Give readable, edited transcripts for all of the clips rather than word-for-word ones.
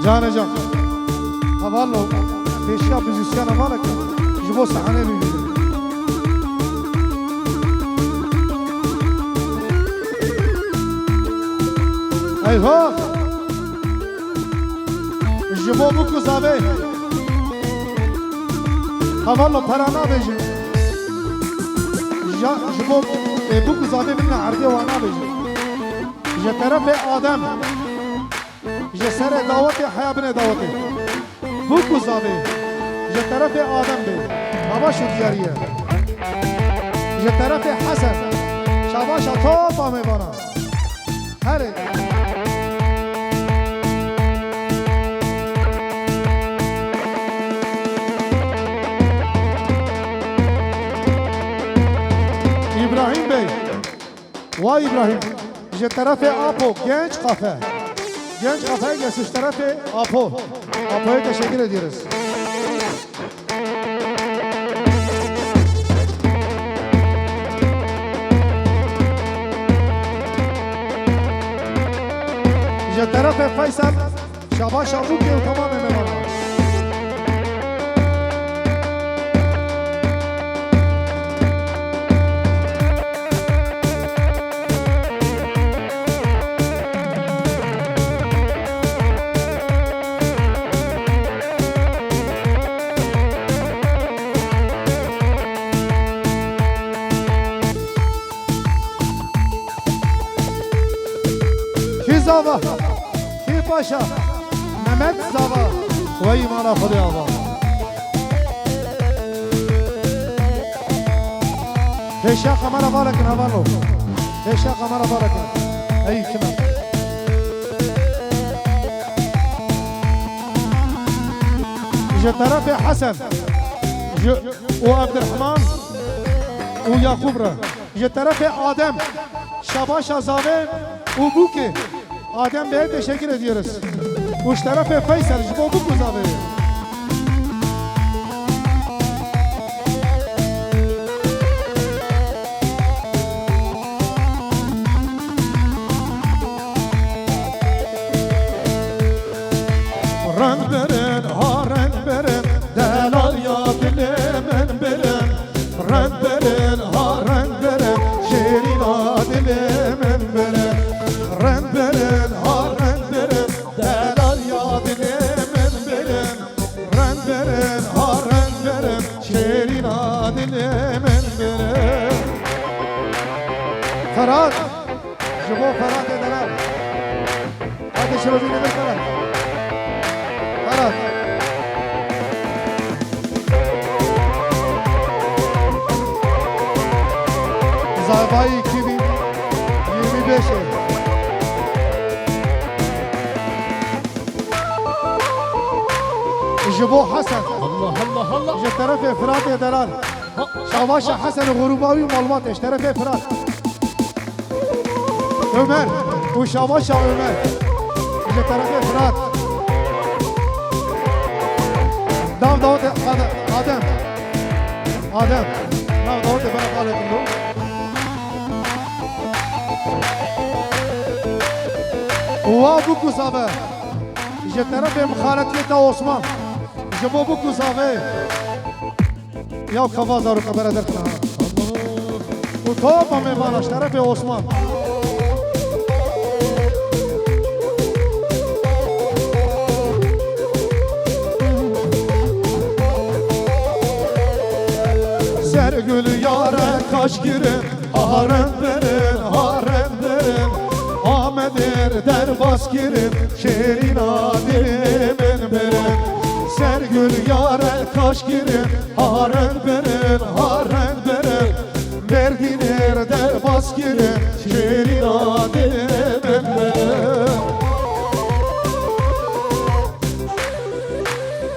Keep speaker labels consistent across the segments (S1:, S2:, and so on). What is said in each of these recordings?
S1: جان جان حوالو پیشیا پوزیسیون مالک جبو صحنه ببینید ایوه جبو بکو زاوه حوالو پرانا بیجی جبو بکو زاوه بینه عرضی وانا بیجی جه طرف آدم جه سر دعوت حیا بینه دعوته بکو زاوه جه طرف آدم بی هوا شو دیاریه جه طرف حسن شباشا توبا میبانا هره İbrahim Bey, vay İbrahim, je tarafı Apo, genç kafe. Genç kafeye gelmiş tarafı Apo. Apo'ya teşekkür ediyoruz. Je tarafı Faysal, Şabaş Abuki tamamen memnun. Zava, Ki Paşa, Mehmet Zava, ve imana Khuda Allah. Heşa kamera barakin havalo. Heşa kamera barakin. Ey kime? Je tarafı Hasan, o Abdurrahman, o Yakubra. Je tarafı Adem, Şabaş Azave, o Buki. Adem Bey'e teşekkür ediyoruz. Uç tarafı Faysal, bu kuzabe. Ren verin, ha ren verin, delal ya dilimin birin. Ren verin, ha ren verin, şirin ha dilimin birin. Ren verin, ha ren verin, delal ya dilimin birin. Ren verin, ha ren verin, şirin ha dilimin birin. Ferhat, Jibo Ferhat edeler. Hadi şunu dinlemek Ferhat. Ferhat. Zavai 2025. جبو حسن
S2: الله الله الله
S1: جه طرف افراد دلال شواش حسن غروباوي معلومات اش طرف افراد عمر وشواش عمر جه طرف افراد دام داوت آدم دام داوت بنا قالت له وابو كوسابه جه طرف مخالطه عثمان جبو بکو زاوه یا خوازا رو خبره در کنه و تو با میوانش طرف عثمان Sergül yare kaş girin haren verin haren verin Ahmet'ir derbas girin şerin adilimin verin Sergül yare kaş girin haren verin haren verin Verdinir derbas girin şerin adilimin verin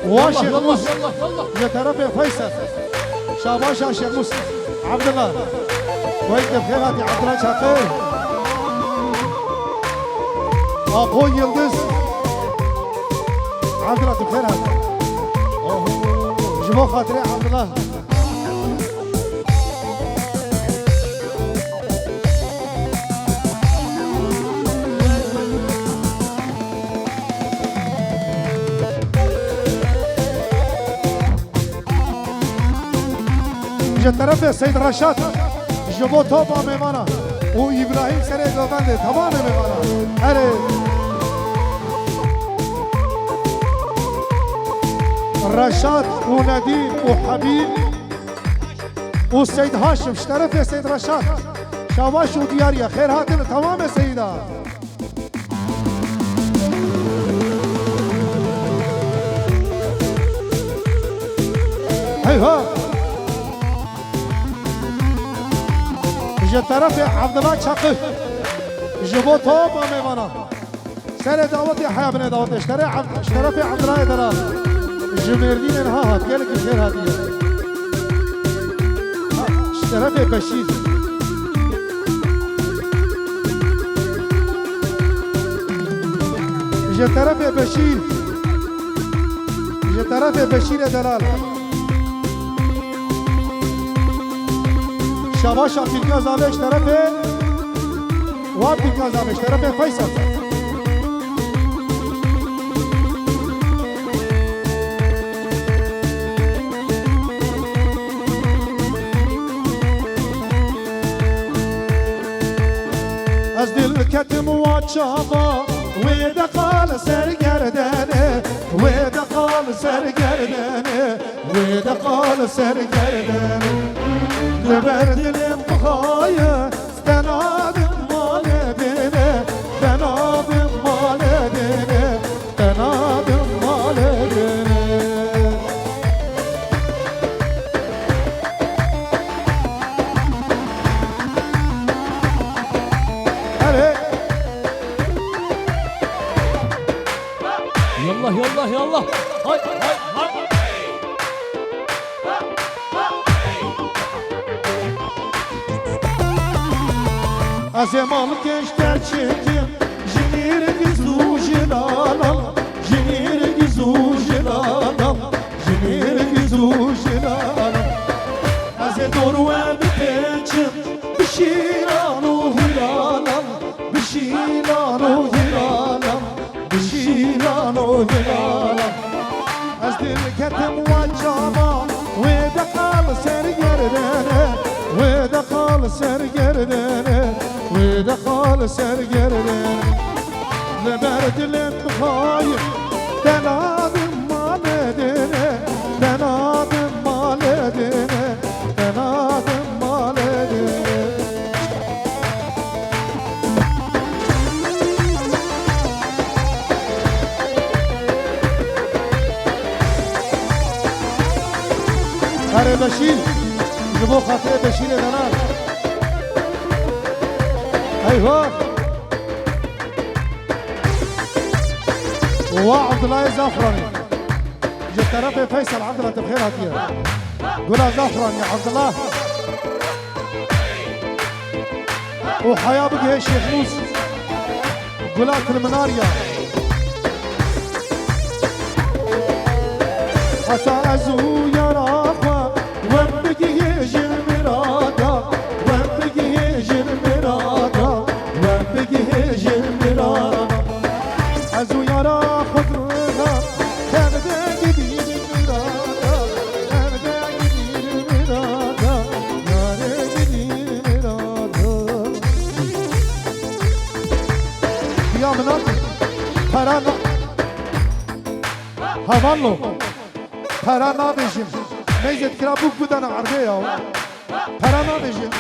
S1: Vaşir Mus ya tarafı Faysal Şabaş Aşık Mus Abdullah Koyk Fevati Abdullah Çakır Apo Yıldız Abdullah Ferhat جبو خاطري عبد الله جا طرف سید رشاد جبو توبا میمانا و ابراهیم سره گوونده تمام میمانا اره رشاد و ندیم و حبیب و سید هاشم طرف سید رشاد شاباش و دیاریا خیر هاتن تمام سیدا هيها جا طرف عبدالله چاقف جبو توبا میمانا سر دعوت حیا بن دعوت طرف عبدالله دلال جمردین انها هات گل که خیر هاتیه طرف بشیر جا طرف بشیر جا طرف بشیر دلال شباش پیکاز آبش طرف و پیکاز آبش طرف فیصل از دل کتم و چابا و دقال سرگردنه و دقال سرگردنه و دقال سرگردنه لبر دلم بخوايه تنادم مال دینه تنادم مال دینه تنادم مال دینه
S2: يلا يلا يلا هاي هاي هاي
S1: Azemal gençler çekim Jinir gizu jilalam Jinir gizu jilalam Jinir gizu jilalam Aze doru evi peçim Bişiranu hilalam Bişiranu hilalam Bişiranu hilalam Az dilketim vacama Ve de kal sergerdene Ve de kal sergerdene ودخل سرگردن لبرد لم بخايف تنادم مالدنه تنادم مالدنه تنادم مالدنه خري بشير جبو خاطر بشير دلال ايوه وعبد الله زعفراني جا طرف فيصل عبد الله تبخير هاتيه قولها زعفراني يا عبد الله وحياه بقي الشيخ موسى قولها كلمناريا حتى ازو يا راخا وبقي يجي المرادا وبقي يجي المرادا وبقي يجي المرادا ازو يا راخا خضرها تبدا جديد المرادا تبدا جديد المرادا يا جديد المرادا يا مناطق paraنا هفالو paraنا بيجم ميزة كرابوك بدنا عربية paraنا بيجم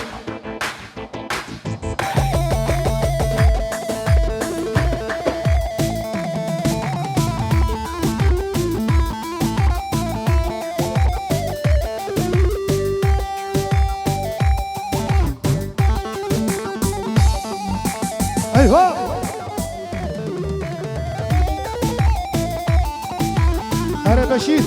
S1: ايوه هره بشیر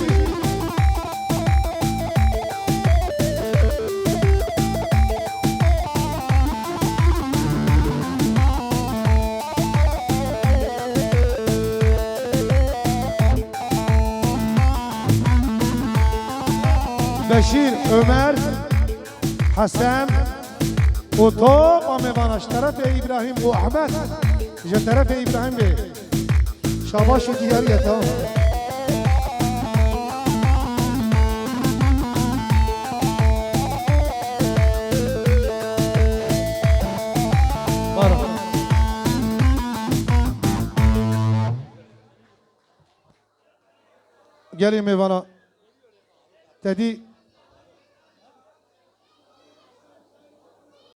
S1: بشیر عمر حسن و تو میوانش طرف ابراهیم و احمد جا طرف ابراهیم به شاباش و دیاریت ها گلی میوانا تدی